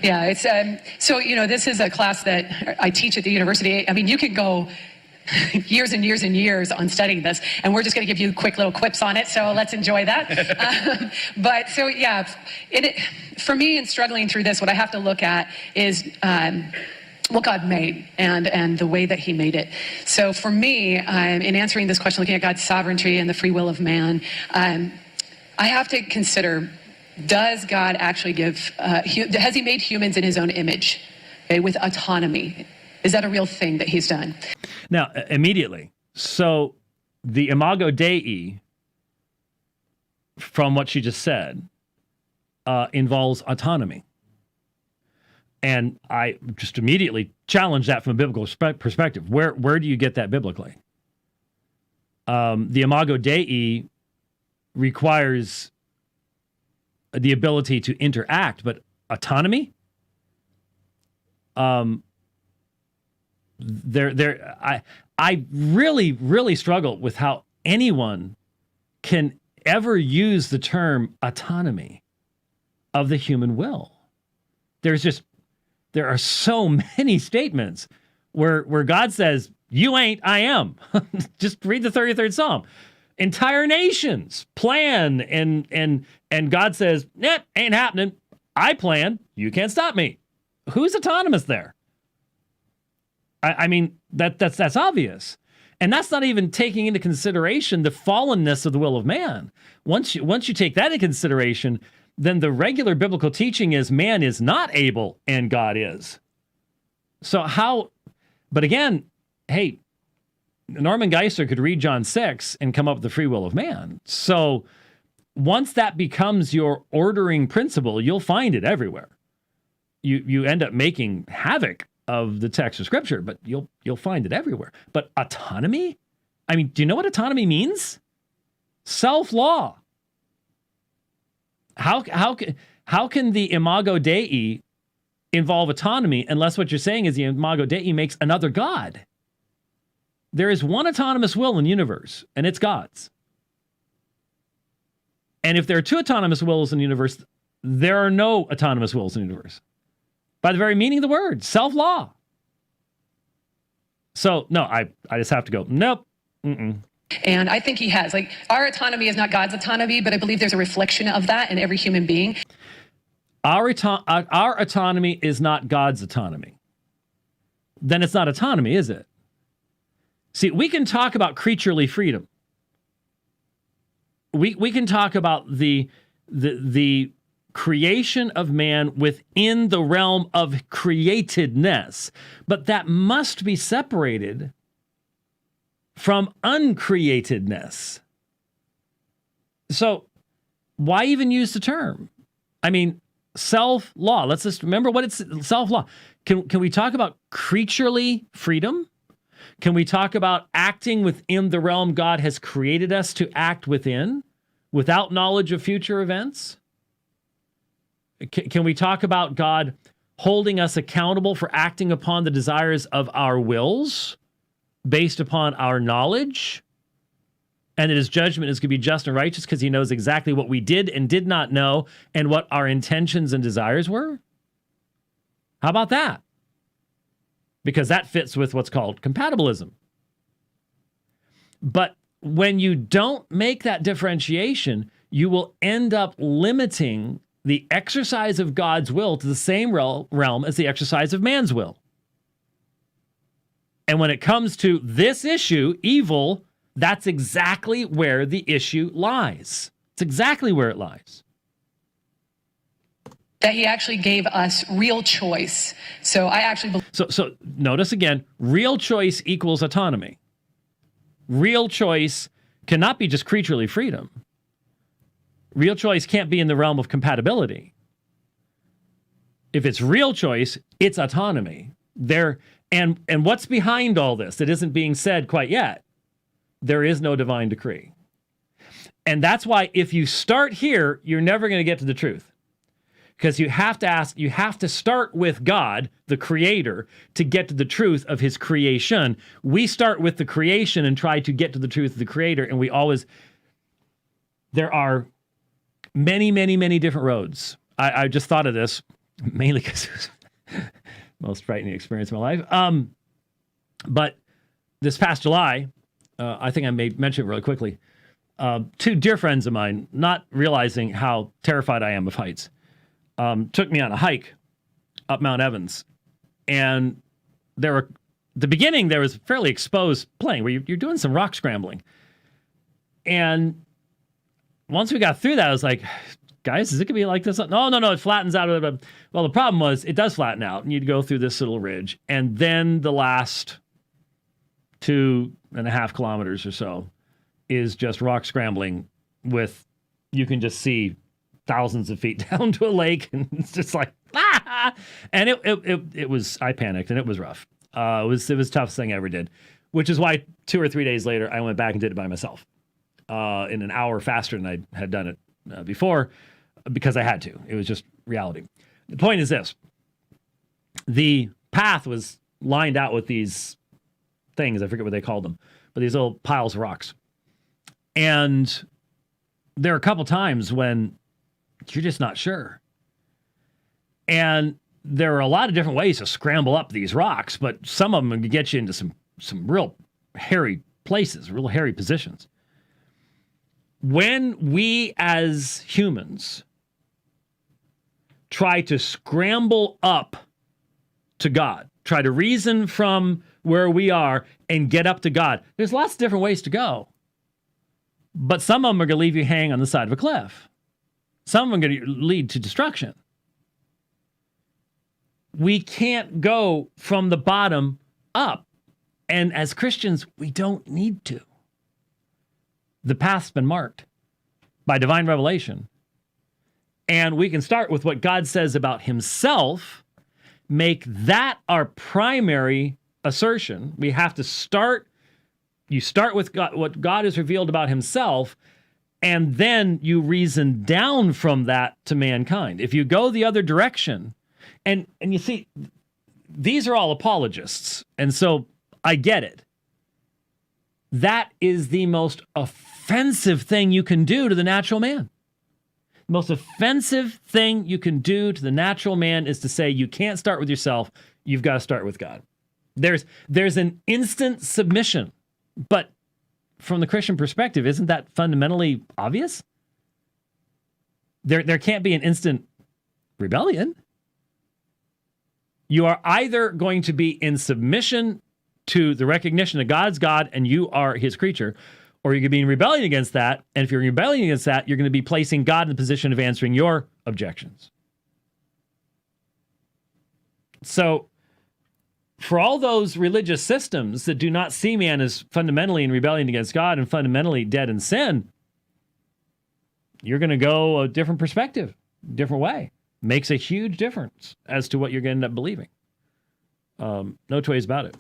Yeah, it's so this is a class that I teach at the university. I mean, you could go years and years and years on studying this, and we're just going to give you quick little quips on it. So let's enjoy that. But so yeah, for me in struggling through this, what I have to look at is what God made and the way that he made it. So for me, in answering this question, looking at God's sovereignty and the free will of man, I have to consider, does God actually has he made humans in his own image, okay, with autonomy? Is that a real thing that he's done? Now, immediately. So the Imago Dei, from what she just said, involves autonomy. And I just immediately challenge that from a biblical perspective. Where do you get that biblically? The Imago Dei requires the ability to interact, but autonomy? I really struggle with how anyone can ever use the term autonomy of the human will. There are so many statements where God says, you ain't, I am. Just read the 33rd Psalm. Entire nations plan and God says, ain't happening. I plan. You can't stop me. Who's autonomous there? I mean, that's obvious. And that's not even taking into consideration the fallenness of the will of man. Once you take that into consideration, then the regular biblical teaching is man is not able and God is. So but again, hey, Norman Geisler could read John 6 and come up with the free will of man. So once that becomes your ordering principle, you'll find it everywhere. You end up making havoc of the text of Scripture, but you'll find it everywhere. But autonomy? I mean, do you know what autonomy means? Self-law. How can the Imago Dei involve autonomy unless what you're saying is the Imago Dei makes another God? There is one autonomous will in the universe, and it's God's. And if there are two autonomous wills in the universe, there are no autonomous wills in the universe. By the very meaning of the word, self-law. So, no, I just have to go, nope. Mm-mm. And I think he has. Like, our autonomy is not God's autonomy, but I believe there's a reflection of that in every human being. Our autonomy is not God's autonomy. Then it's not autonomy, is it? See, we can talk about creaturely freedom. We can talk about the creation of man within the realm of createdness, but that must be separated from uncreatedness. So why even use the term? I mean, self-law. Let's just remember what it's self-law. Can we talk about creaturely freedom? Can we talk about acting within the realm God has created us to act within without knowledge of future events? Can we talk about God holding us accountable for acting upon the desires of our wills based upon our knowledge? And that his judgment is going to be just and righteous because he knows exactly what we did and did not know and what our intentions and desires were? How about that? Because that fits with what's called compatibilism. But when you don't make that differentiation, you will end up limiting the exercise of God's will to the same realm as the exercise of man's will. And when it comes to this issue, evil, that's exactly where the issue lies. It's exactly where it lies. That he actually gave us real choice. So I actually believe. So notice again, real choice equals autonomy. Real choice cannot be just creaturely freedom. Real choice can't be in the realm of compatibility. If it's real choice, it's autonomy. And what's behind all this that isn't being said quite yet? There is no divine decree. And that's why if you start here, you're never going to get to the truth. Because you have to start with God, the creator, to get to the truth of his creation. We start with the creation and try to get to the truth of the creator, and there are many, many, many different roads. I just thought of this. mainly because it was the most frightening experience of my life. But this past July, I think I may mention it really quickly. Two dear friends of mine, not realizing how terrified I am of heights, took me on a hike up Mount Evans. And the beginning, there was fairly exposed plain where you're doing some rock scrambling. And once we got through that, I was like, guys, is it going to be like this? No, it flattens out. Well, the problem was it does flatten out, and you'd go through this little ridge. And then the last 2.5 kilometers or so is just rock scrambling with, you can just see thousands of feet down to a lake, and it's just like, ah! And it was, I panicked, and it was rough. It was the toughest thing I ever did, which is why 2 or 3 days later, I went back and did it by myself in an hour faster than I had done it before, because I had to. It was just reality. The point is this. The path was lined out with these things, I forget what they called them, but these little piles of rocks. And there are a couple times when you're just not sure. And there are a lot of different ways to scramble up these rocks, but some of them can get you into some real hairy places, real hairy positions. When we as humans try to scramble up to God, try to reason from where we are and get up to God, there's lots of different ways to go. But some of them are going to leave you hanging on the side of a cliff. Some of them are going to lead to destruction. We can't go from the bottom up. And as Christians, we don't need to. The path's been marked by divine revelation. And we can start with what God says about himself, make that our primary assertion. We have to start, you start with God, what God has revealed about himself, and then you reason down from that to mankind. If you go the other direction, and you see, these are all apologists, and so I get it. That is the most offensive thing you can do to the natural man. The most offensive thing you can do to the natural man is to say you can't start with yourself, you've got to start with God. There's an instant submission, but from the Christian perspective, isn't that fundamentally obvious? There can't be an instant rebellion. You are either going to be in submission to the recognition that God's God and you are his creature, or you could be in rebellion against that. And if you're rebelling against that, you're going to be placing God in the position of answering your objections. So for all those religious systems that do not see man as fundamentally in rebellion against God and fundamentally dead in sin, you're going to go a different perspective, different way. Makes a huge difference as to what you're going to end up believing. No two ways about it.